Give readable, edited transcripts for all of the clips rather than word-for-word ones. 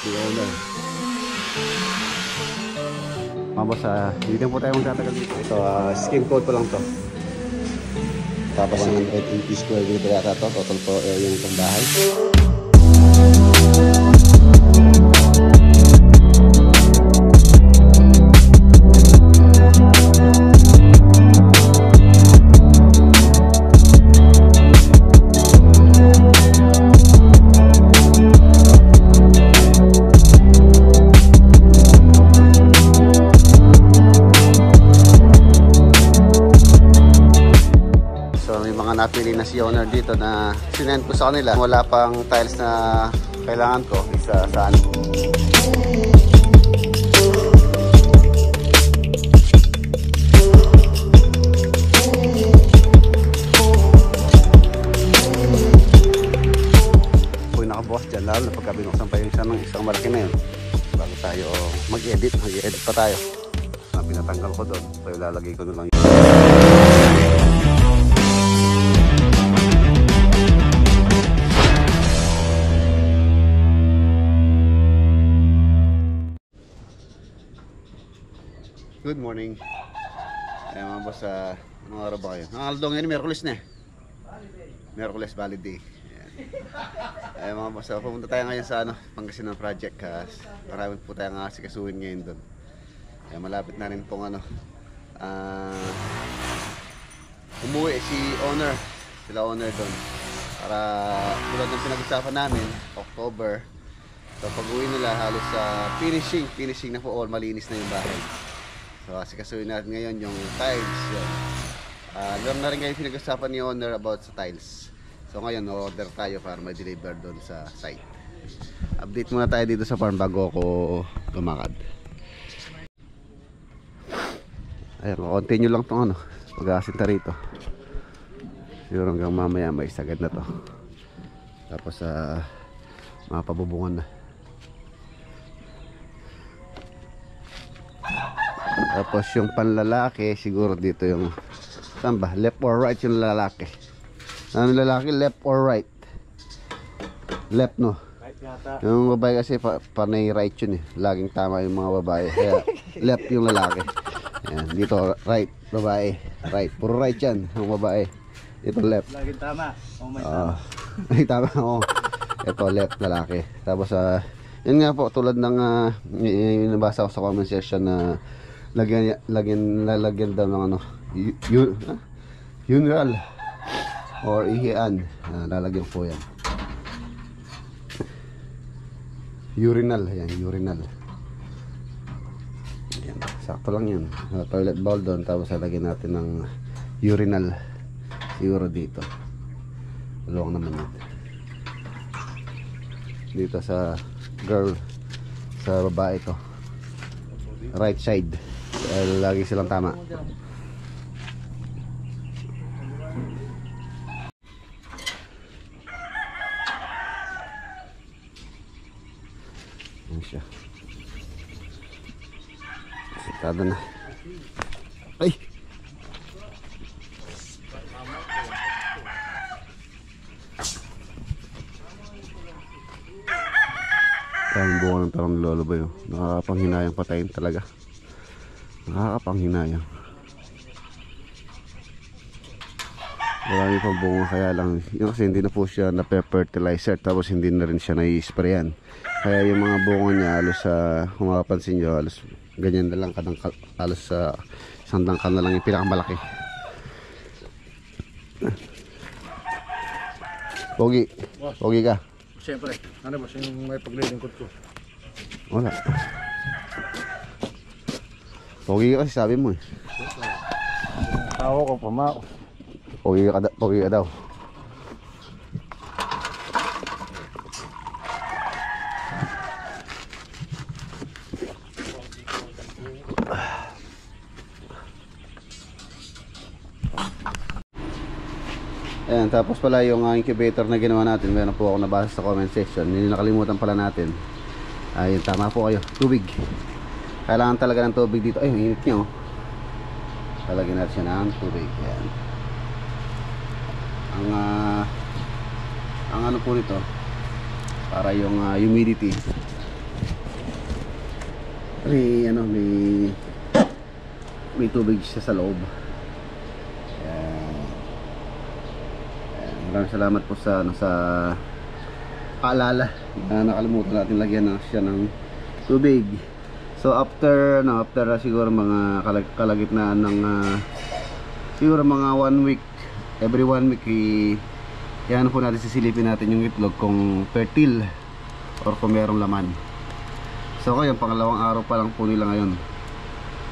The owner. Mga boss, hindi na po tayo magtatagal dito. Ito, skim coat pa lang to. Tapos 180 square meter yata to. Total po area nitong bahay. Napili na si owner dito na sinend ko sa kanila. Wala pang tiles na kailangan ko. Isa saan. Kung nakabukas dyan, lalo na pagka binuksan pa yung isang malaki na yun. Bago tayo mag-edit pa tayo. Na pinatanggal ko doon. So ilalagay ko na lang yun. Good morning. Ay mga boss, anong araw ba kayo? Ang Aldo ngayon, Merkulis na eh. Merkulis, valid day. Ay mga boss, pumunta tayo ngayon sa Pangasinan project. Marami po tayong asikasuhin ngayon doon. Ay malapit na rin pong umuwi si owner. Sila owner doon. Para tulad ng pinag-usapan namin, October. So pag uwi nila halos finishing na po all, malinis na yung bahay. So asikasuhin natin ngayon yung tiles. Meron na rin ngayon pinag-usapan ni owner about sa tiles. So ngayon order tayo para ma-deliver doon sa site. Update muna tayo dito sa farm bago ako lumakad. Ayan, continue lang itong pag-aasinta rito. Siguro hanggang mamaya may sagad na to. Tapos mapabubungan na. Tapos yung panlalaki siguro dito yung saan ba? Left or right yung lalaki? Ano lalaki? Left or right? Left no? Right yata. Yung babae kasi panay right yun eh. Laging tama yung mga babae. Kaya left yung lalaki. Ayan, dito right, babae. Right, puro right yan yung babae. Dito left. Laging tama. Oh, may tama. May tama, oh. Ito left, lalaki. Tapos yun nga po, tulad ng nabasa ko sa comment section na lalagyan daw ng funeral or ihian. Lalagyan po yan. Urinal, ayan, urinal. Ayan, sakto lang yun. Toilet bowl doon, tapos lalagyan natin ng urinal siguro dito. Luwang naman yun. Dito sa girl, sa babae to, right side. Lagi silang tama. Ayan siya. Sitado na. Ay! Kaming bunga ng tarong lolo ba yun? Nakakapanghinayang patayin talaga. Nakakapanghinayang. Marami pang bunga, kaya lang yun kasi hindi na po siya na-fertilizer, tapos hindi na rin siya na-sprayan. Kaya yung mga bunga niya halos kung makapansin nyo, halos ganyan na lang, halos isang dangkal na lang yung pinakamalaki. Pogi, pogi ka. Siyempre, ano ba yung may paglilingkod ko? Wala. Pogi ka kasi sabi mo eh. Tawa ko pa Pogi ka daw. Ayan, tapos pala yung incubator na ginawa natin, meron po ako nabasa sa comment section. Hindi nakalimutan pala natin. Ayun, tama po kayo. Tubig. Kailangan talaga ng tubig dito. Ay, ang init nyo. Talagyan natin siya ng tubig. Ayan. Ang ano po nito, para yung humidity may tubig siya sa loob. Maraming salamat po sa paalala na nakalimutan natin lagyan siya ng tubig. So after siguro mga kalagitnaan ng siguro mga 1 week, every 1 week yan po natin, sisilipin natin yung itlog kung fertile or kung merong laman. So ngayon, pangalawang araw pa lang po nila ngayon.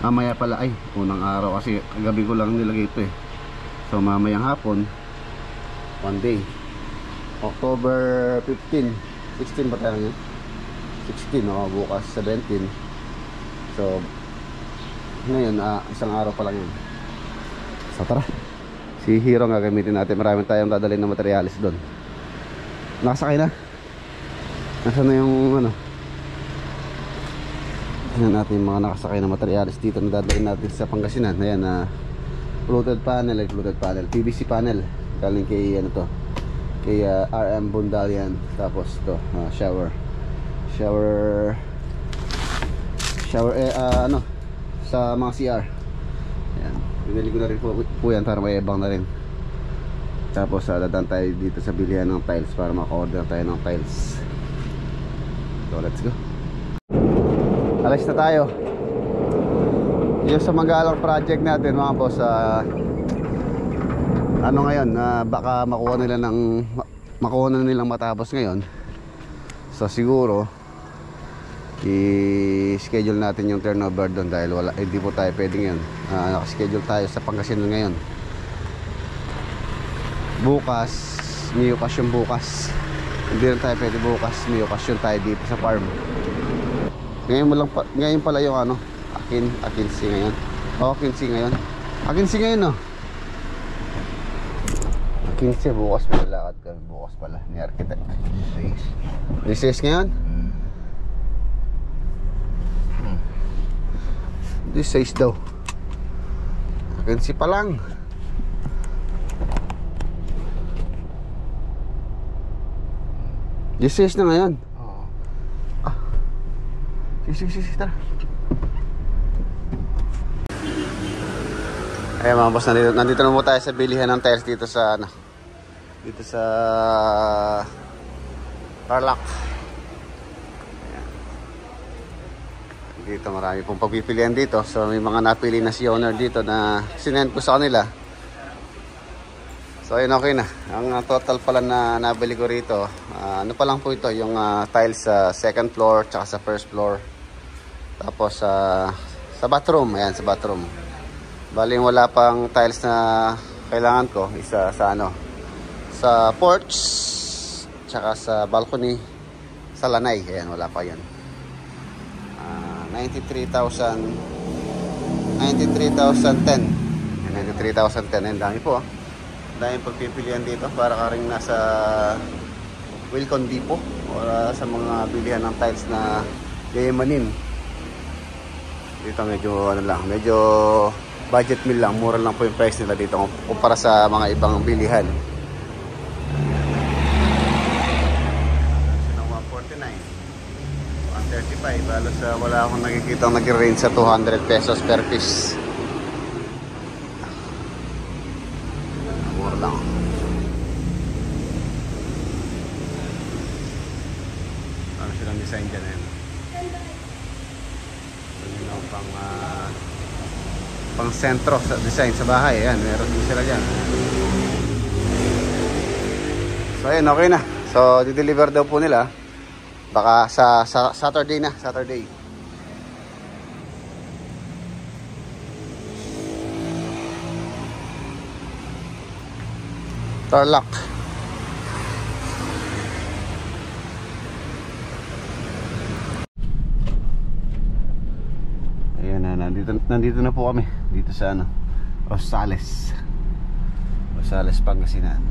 Mamaya pala, unang araw kasi kagabi ko lang nilagay ito eh. So mamayang hapon, one day, October 15, 16 ba tayo ngayon? 16, bukas 17. So ngayon, isang araw pa lang yun. So tara, si Hero nga gamitin natin. Marami tayong dadalhin na materialis doon. Nakasakay na. Nasaan na yung tingnan natin yung mga nakasakay na materialis dito na dadalhin natin sa Pangasinan. Ayan, fluted panel, PVC panel galing kay kay RM Bundalian. Tapos to shower sa mga CR. Ayan, binili ko na rin po yan para may ibang na rin. Tapos dadaan tayo dito sa bilihan ng tiles para maka-order tayo ng tiles. So let's go. Alis na tayo. Yung sa Magalang project natin mga boss, ngayon, baka makuha na nilang matapos ngayon. So siguro i-schedule natin yung turnover doon dahil hindi po tayo pwedeng yun. Nakaschedule tayo sa Pangasinan ngayon. Bukas, may okasyon bukas. Hindi rin tayo pwede bukas, may okasyon tayo dito sa farm. Ngayon pala yung Akinsi ngayon. Akinsi ngayon. Akinsi ngayon Akinsi, bukas may lakad kami. Bukas pala, ni Architect. 16 ngayon? This size daw. Akinsi pa lang. This size na ngayon. Sige, tara. Ayan mga boss, nandito na po tayo sa bilihan ng tiles dito sa Tarlac. Ayan. Dito marami pong pagpipilian dito. So may mga napili na si owner dito na sinend ko sa kanila. So ayun, okay na. Ang total pala na nabili ko rito, pa lang po ito, yung tiles sa second floor tsaka sa first floor. Tapos sa bathroom, ayan, sa bathroom. Bali wala pang tiles na kailangan ko, isa sa porch, tsaka sa balcony, sa lanay, ayan, wala pa yan. 93,010. 93,010, ang dami po. Daming pagpipilian dito para ka rin nasa Wilcon Depot o sa mga bilihan ng tiles na yayamanin. Dito medyo budget meal lang, mura lang po yung price nila dito kumpara sa mga ibang bilihan. 149, 135, halos wala akong nakikita nag-range sa 200 pesos per piece. Mura lang. Ano silang design dyan pang sentro sa design sa bahay. Ayan, meron din sila dyan. So ayan, okay na. So di-deliver daw po nila baka sa Saturday na, Saturday. Tarlac. Ayan na, nandito na po kami dito sa Rosales, Pangasinan.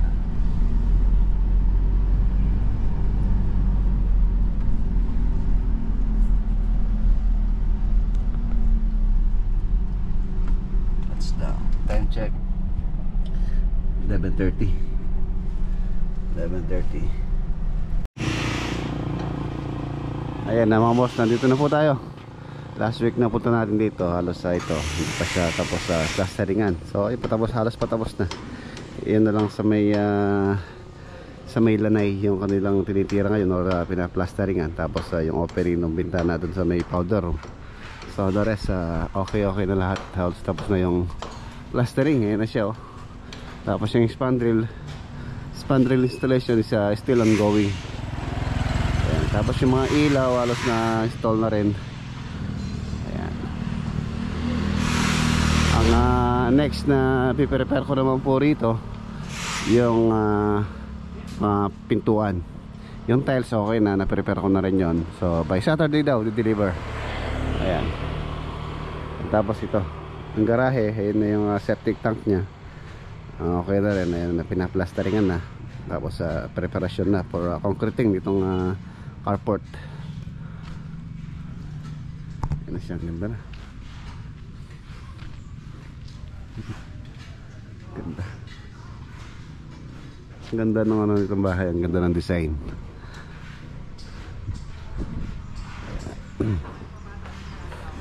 That's down. Time check 11:30. Ayan na mga boss, nandito na po tayo Last week na punta natin dito, halos ito, hindi pa siya tapos sa plasteringan. So patapos, halos patapos na. Iyan na lang sa may lanay yung kanilang tinitira ngayon or pinaplasteringan. Tapos yung opening ng bintana dun sa may powder room. So the rest, okay na lahat. Halos tapos na yung plastering, ayan na siya oh. Tapos yung spandrel installation is still ongoing. Ayan. Tapos yung mga ilaw halos na install na rin. Ang next na piprepare ko naman po rito yung pintuan. Yung tiles okay na, na-prepare ko na rin yon. So by Saturday daw di-deliver. Ayan. Tapos ito yung garahe, ayun na yung septic tank nya. Okay na rin, ayun na, pinaplasteringan na. Tapos preparasyon na for concreting itong carport. Ayan na siya, ganda na. Ganda. Ganda ng ano nitong bahay, ang ganda ng design.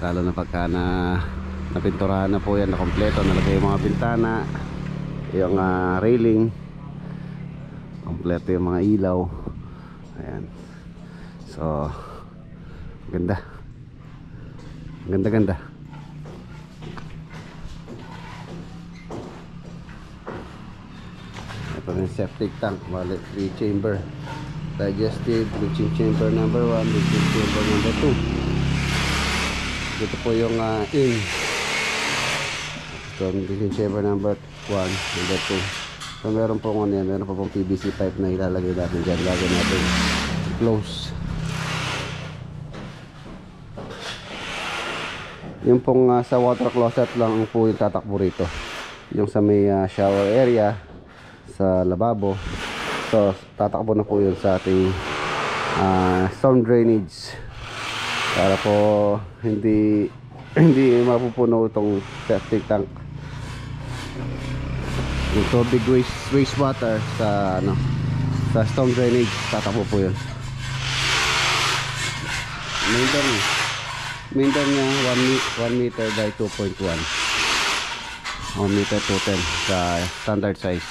Lalo na pagka napinturahan na po yan, na kompleto, nalagay yung mga bintana, yung railing, kompleto yung mga ilaw. Ayan. So ganda. Ganda. Ito na yung septic tank, bali 3 chamber. Digestive, bleaching chamber number 1, bleaching chamber number 2. Dito po yung in. So bleaching chamber number 1, number 2. So meron po ano yan, meron po pong PVC pipe na ilalagay natin dyan. Lagay natin close. Yung pong sa water closet lang po yung tatakbo rito. Yung sa may shower area, sa lababo. So tatakbo na po yun sa ating storm drainage para po hindi mapupuno itong septic tank. Yung tubig wastewater sa sa storm drainage, tatakbo po yun. Main door niya 1 meter by 2.1, 1 meter 210 sa standard size.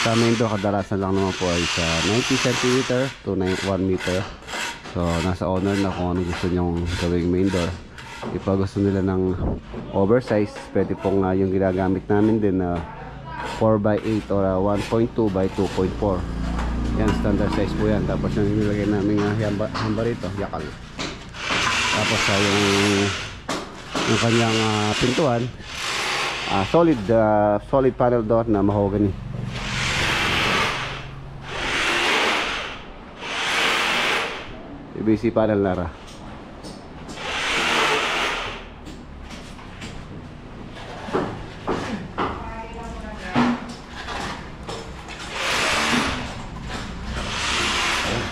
Sa main door kadalasan lang naman po ay sa 90 cm to 1 meter. So nasa owner na kung ano gusto nyong gawing main door. If gusto nila ng oversize, pwede pong yung ginagamit namin din na 4x8 or 1.2 by 2.4. Yan, standard size po yan. Tapos yung nilagay namin hamba rito, yakal. Tapos yung kanyang pintuan, solid panel door na mahogany. PVC panel lara.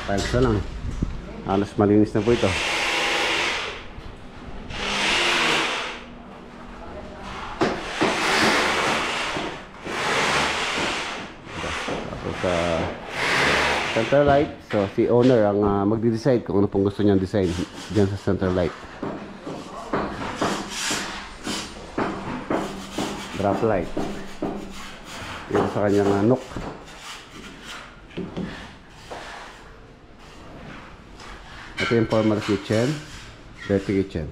Tiles na lang. Halos malinis na po ito. Tapos center light. So si owner ang magde-decide kung ano pong gusto niyang design dyan sa center light. Drop light. Dito sa kanyang nook. Ito yung formal kitchen, dirty kitchen.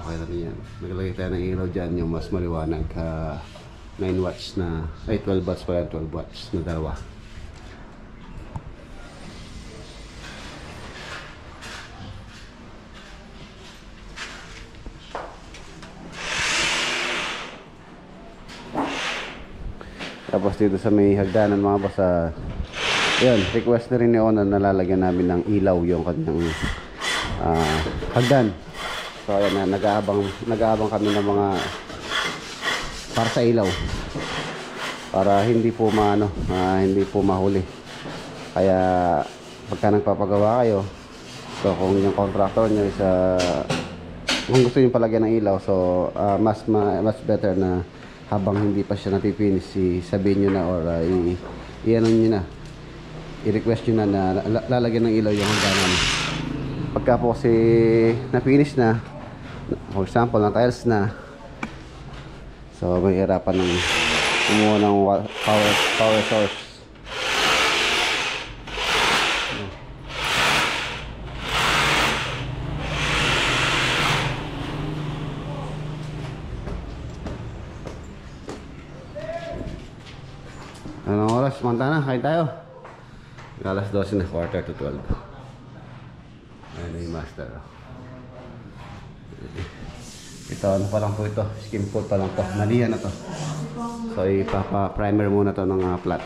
Okay na rin yan. Naglagay tayo ng ilaw dyan, yung mas maliwanag. 9 watts na, ay 12 watts pa yan, 12 watts na dalawa. Tapos dito sa may hagdanan mga boss, yun, request na rin ni owner na lalagyan namin ng ilaw yung kanyang hagdan. So ayan na, nag-aabang kami ng mga para sa ilaw, para hindi po hindi po mahuli. Kaya pagka nagpapagawa kayo, so kung yung contractor nyo is kung gusto nyo palagyan ng ilaw, so mas better na habang hindi pa siya napipinis, sabihin nyo na or i-ano nyo na, i-request nyo na lalagyan ng ilaw yung hangganan. Pagka po kasi na-finish na, for example, na tiles na, so may hirapan ng kumuha ng power source. Anong oras? Montana, kain tayo. Alas 12 na, quarter to 12. Ayan na yung master. Ito, ano pa lang po ito? Skim coat pa lang to. Nalihan na to. So, ipapa-primer muna to ng flat.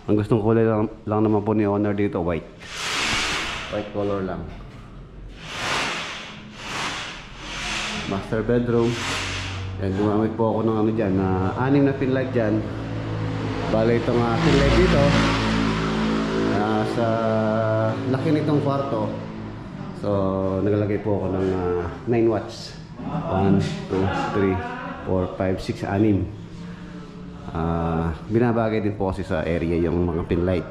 Ang gustong kulay lang naman po ni owner dito, white. White color lang. Master bedroom. Yan, gumamit po ako ng ano dyan, 6 na pin light dyan. Bale itong pin light dito, sa laki nitong kwarto. So, naglagay po ako ng 9 watts. 1, 2, 3, 4, 5, 6, 6. Binabagay din po kasi sa area yung mga pin light.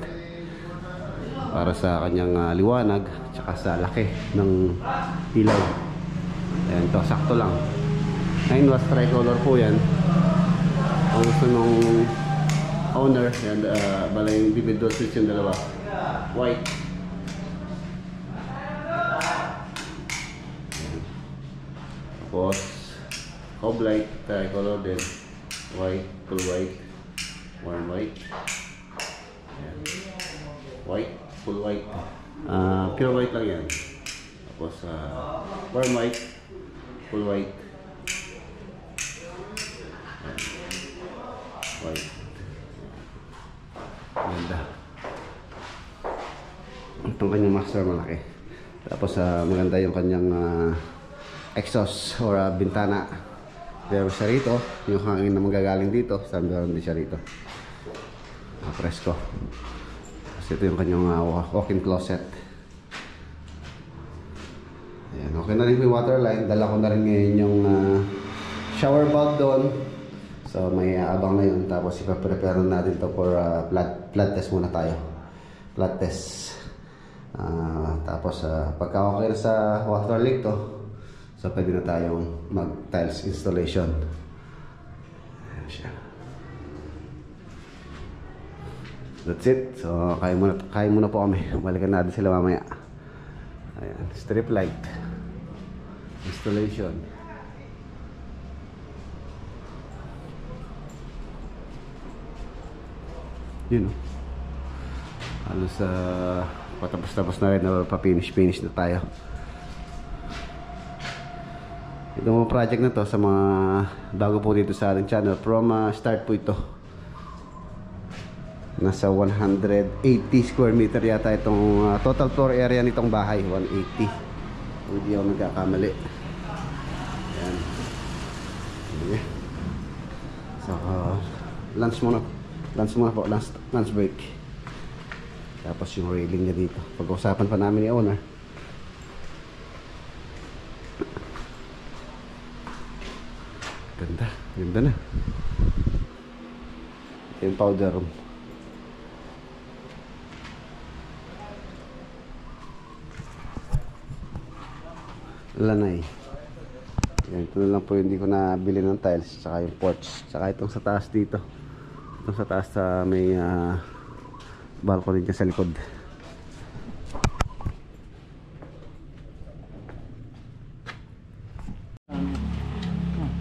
Para sa kanyang liwanag, tsaka sa laki ng ilaw. Ayan, to sakto lang. 9 watts tricolor po yan. Ang gusto nung owner, yan, bala yung dividor switch yung dalawa, white. Tapos cob light tricolor din, white, full white, warm white. Yan. White, full white, pure white lang yan. Tapos warm white, full white. White. Ganda. Itong kanyang master malaki. Tapos maganda yung kanyang exhaust or bintana. Pero siya rito, yung hangin na magagaling dito, meron din siya rito. Presko. Tapos ito yung kanyang walk-in closet. Ayan, okay na rin yung water line. Dala ko na rin ngayon yung shower bulb doon. So may abang na yun. Tapos ipaprepare natin to for blood test muna tayo. Blood test. Tapos pagka okay na sa water leak to, so pwede na tayong mag tiles installation. Ayan siya. That's it. So kain muna po kami. Balikan natin sila mamaya. Ayan, strip light installation. Yun o. Halos patapos na rin, pa-finish na tayo. Itong project na to sa mga bago po dito sa ating channel, from start po ito, nasa 180 square meter yata itong total floor area nitong bahay. 180 kung hindi ako nagkakamali. Ayan. So lunch muna po, lunch break. Tapos yung railing niya dito, pag-usapan pa namin ni owner. Ganda na. Ito yung powder room. Lanay. Yan, ito na lang po, hindi ko nabili ng tiles, tsaka yung porch, tsaka itong sa taas dito. Itong sa taas may balcony dyan sa likod.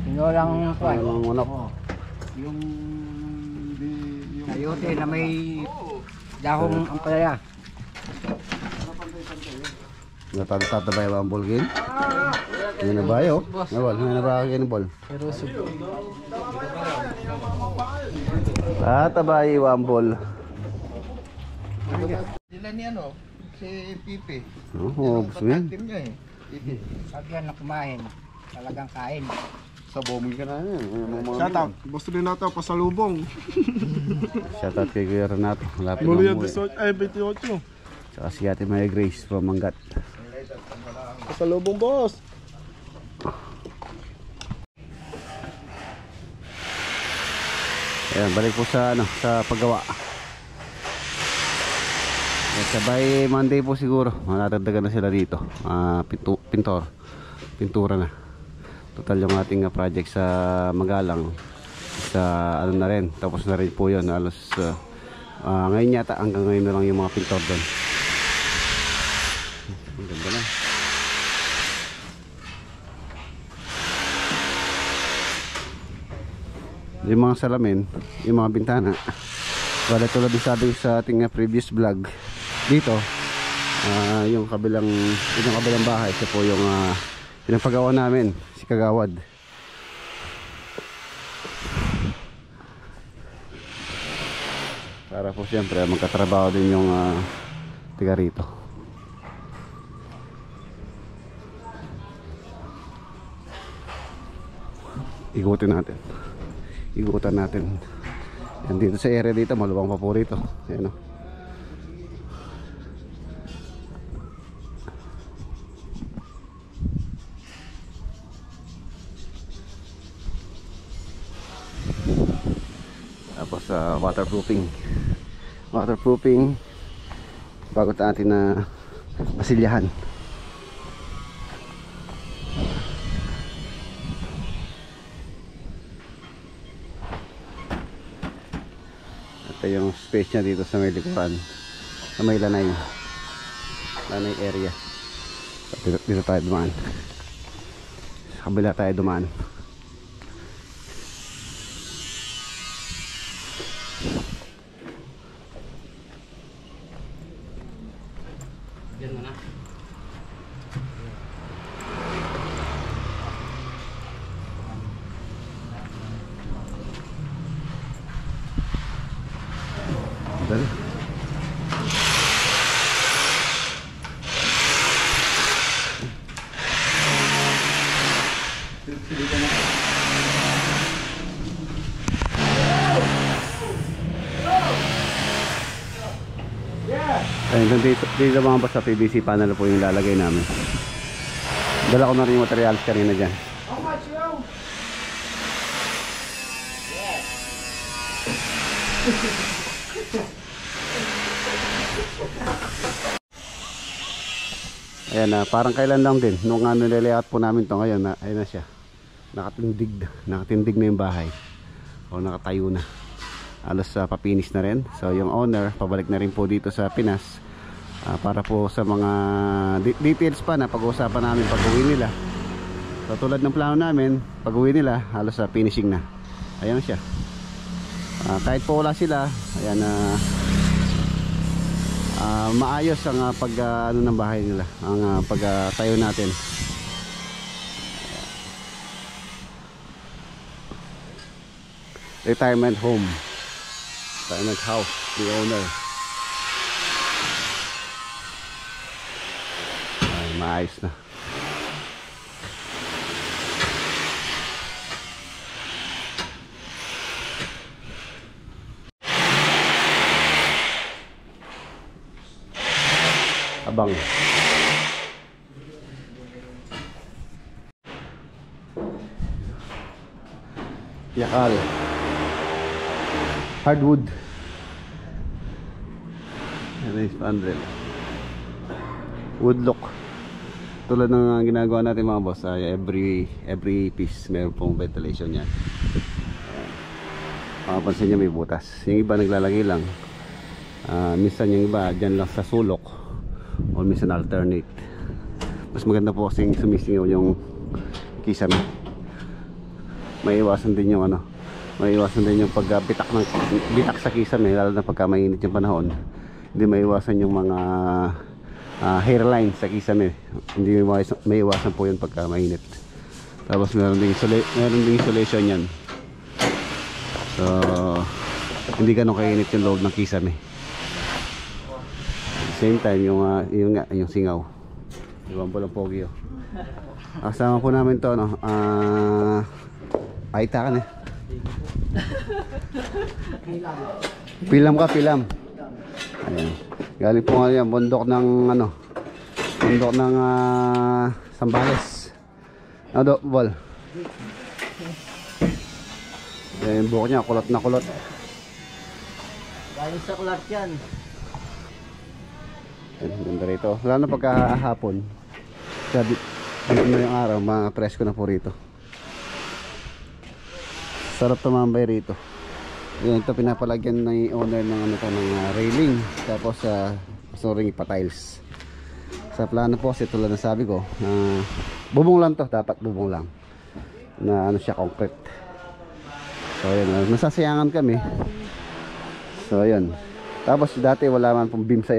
Tinolang kwan. Ang manok. Yung sayote na may dahong ampalaya. Natatabay ba ang ball game? Ngayon na ba yun? Ngayon na ba ang ball? Tatabay ang ball. Sila ni ano, si Pipi. Oo, gusto yan. Team niya eh. Pipi. Pag yan na kumain, talagang kain. Sa boming ka na yan. Shout out. Gusto din natin pasalubong. Shoutout kay Kuya Renato. Malapit na Muli umuwi. 28. Tsaka si Ate Maya Grace from Mangat. Pasalubong boss. Ayan, balik po sa sa paggawa. Sabay Monday po siguro matadagdagan na sila dito. Pintura na. Total yung ating project sa Magalang sa ano na rin, tapos na rin po yun. Halos ngayon yata, hanggang ngayon na lang yung mga pintor doon. Ang ganda na. Yung mga salamin, yung mga bintana, wala tulad yung sabi sa ating previous vlog dito, yung kabilang bahay, siya po yung pinapagawa namin, si Kagawad. Para po siyempre magkatrabaho din yung tiga rito. Igutin natin. Yan dito sa area dito, maluwang pa po rito. Ayan o. Tapos waterproofing bago natin na masilyahan. Ito yung space niya dito sa may likuran, sa may lanay area. Dito tayo dumaan, sa kabila tayo dumaan. Dali. Ayun, dito mga boss, sa PVC panel po yung lalagay namin. Dala ko na rin yung materials kanina dyan. How much you? Ayan, parang kailan lang din nung nilalayout po namin to ngayon, ayun na siya. Nakatindig na yung bahay. O nakatayo na. Halos papinis na rin. So yung owner pabalik na rin po dito sa Pinas, para po sa mga details pa na pag-uusapan namin pag-uwi nila. So tulad ng plano namin, pag-uwi nila halos finishing na. Ayan na siya. Kahit po wala sila, ayan, maayos ang ano ng bahay nila, ang pagtayo natin. Retirement home, retirement house, the owner. Ay, maayos na. Abang. Yakal. Hardwood. Yan is 100. Woodlock. Tulad ng ginagawa natin mga boss, every piece meron pong ventilation yan. Makapansin nyo may butas. Yung iba naglalagay lang. Minsan yung iba dyan lang sa sulok, o minsan alternate. Mas maganda po kasing sumisingaw yung kisame. Maiiwasan din yung bitak sa kisame, lalo na pagka mainit yung panahon. Hindi maiiwasan yung mga hairline sa kisame. Hindi maiiwasan po yun pagka mainit. Tapos meron ding insulation yan. So hindi ganun kainit yung loob ng kisame. Same time yung singaw. Iwan po lang pogi. Kasama po namin to, no. Aita ka na. Pilam. Ayan. Galing po nga yan, bundok ng Sambales. Ano bol? Ayan, yung buhok niya, kulot na kulot. Galing sa kulat yan. Yan, ganda rito. Lalo na pagkahapon. Kaya dito na yung araw, mga presko na po rito. Sarap tumambay rito. Yan, ito pinapalagyan ng owner ng ano to, ng railing. Tapos gusto ring ipa-tiles. Sa plano po kasi tulad ng sabi ko, bubong lang to, dapat bubong lang. Na ano siya, concrete. So yun, nasasayangan kami. So yun. Tapos dati wala man pong beam sa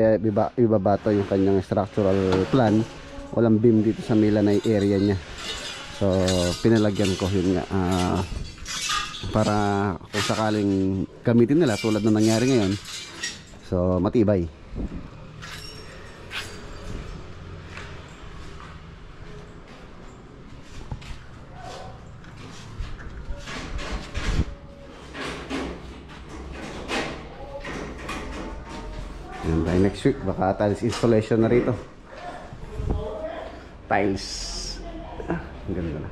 ibaba to, yung kanyang structural plan. Walang beam dito sa Milanay area niya. So pinalagyan ko yun nga, para kung sakaling gamitin nila tulad na nangyari ngayon, so matibay. And by next week baka tiles installation na rito. Tiles, ang ganda na.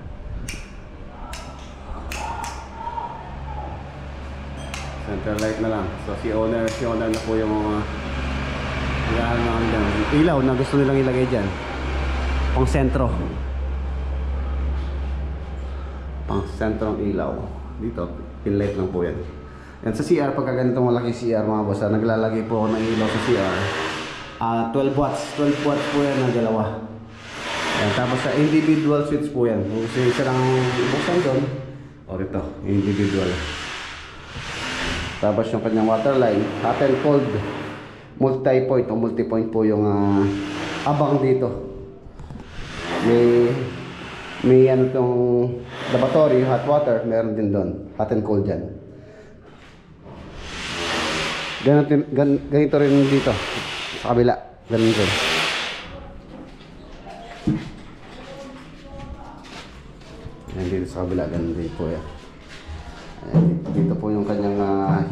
Center light na lang. So si owner na po yung ilaw na gusto nilang ilagay dyan. Pang sentro ang ilaw. Dito, pin light lang po yan. Yan sa CR, pagka ganitong malaki CR mga boss, naglalagay po ako ng ilaw sa CR. 12 watts po yan na dalawa. Yan, tapos sa individual switch po yan. Kung isa lang buksan doon, o rito, individual. Tapos yung kanyang water line, hot and cold, multi-point o multi-point po yung abang dito. May ano tong lavatory, hot water, meron din doon, hot and cold dyan. Ganito rin dito, sa kabila, ganun rin. Yan dito sa kabila, ganun din po yan. Ayan, dito po yung kanyang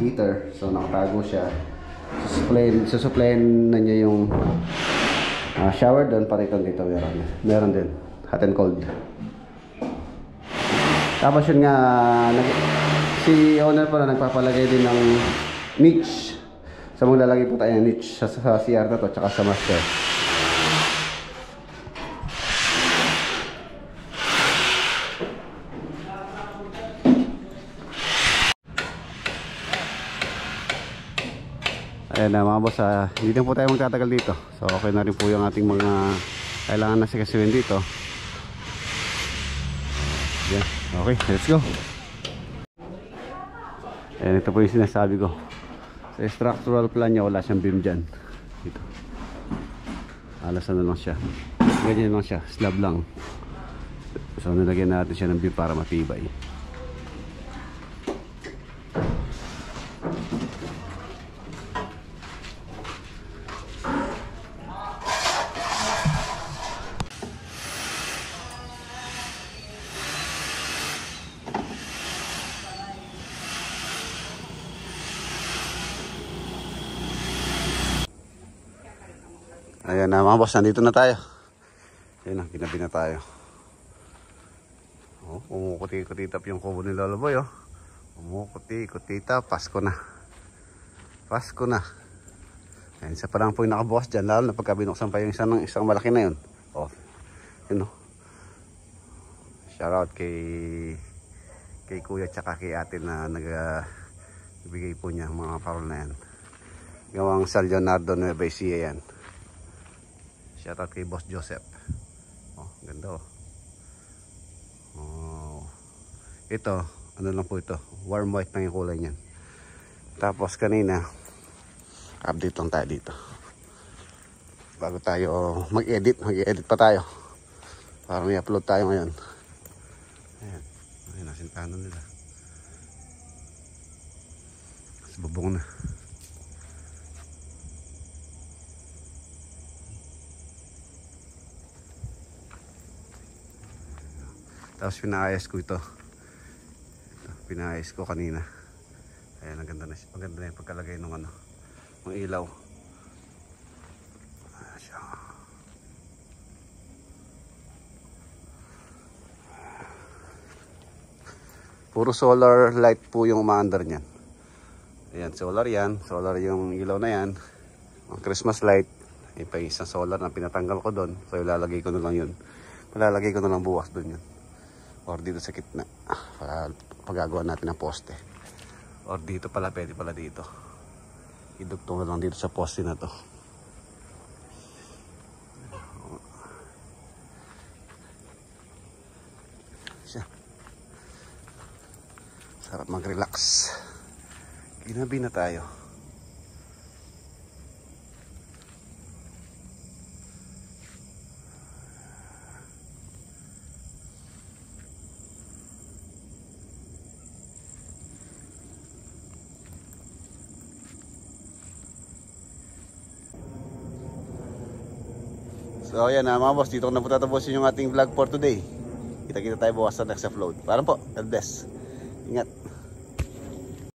heater. So nakatago siya. Susuplayin na niya yung shower doon. Pariton dito meron din hot and cold. Tapos yun nga, si owner po na nagpapalagay din ng niche. So maglalagay po tayo ng niche sa CR na to tsaka sa master. Ayan na mga boss, hindi na po tayo magtatagal dito. So okay na rin po yung ating mga kailangan na sikasuhin dito. Ayan, okay, let's go. Ayan, ito po yung sinasabi ko. Sa structural plan niya, wala siyang beam dyan. Dito. Alasan na lang siya. Ganyan lang siya, slab lang. So nilagyan natin siya ng beam para matibay. Ayan na mga boss, nandito na tayo. Ayan na, ginabi na tayo. Oh, umukuti-kutitap yung kubo ni Lolo Boy. Oh. Umukuti-kutitap, Pasko na. Pasko na. Ayan, isa pa lang po yung nakabukas dyan, lalo na pagka binuksan pa yung isang malaki na yun. Oh, yun o. Shoutout kay kuya tsaka kay ate na nagbigay po niya mga parol na yan. Gawang San Leonardo Nueva Ecija yan. Shoutout kay Boss Joseph. Oh, ganda oh. Oh. Ito, ano lang po ito. Warm white lang yung kulay niyan. Tapos kanina, update lang tayo dito. Bago tayo mag-edit pa tayo. Para may upload tayo ngayon. Ayan. Ayan, nasintahan nila. Mas bubong na. Tapos pinaayos ko ito. Pinaayos ko kanina. Ayan, ang ganda na yung pagkalagay ng ano, ng ilaw. Puro solar light po yung umaandar niyan. Ayan, solar yan. Solar yung ilaw na yan. Ang Christmas light. pa yung isang solar na pinatanggal ko doon. So ilalagay ko na lang yun. Malalagay ko na lang bukas doon yun. Or dito sa gitna. Para pagagawa natin ng poste. Or dito pala, pwede pala dito. Idugtong na lang dito sa poste na to. Siya. Sarap mag-relax. Ginabi na tayo. So ayan na mga boss, dito ko na po tatapusin yung ating vlog for today. Kita-kita tayo bukas sa next upload. Parang po, God bless. Ingat.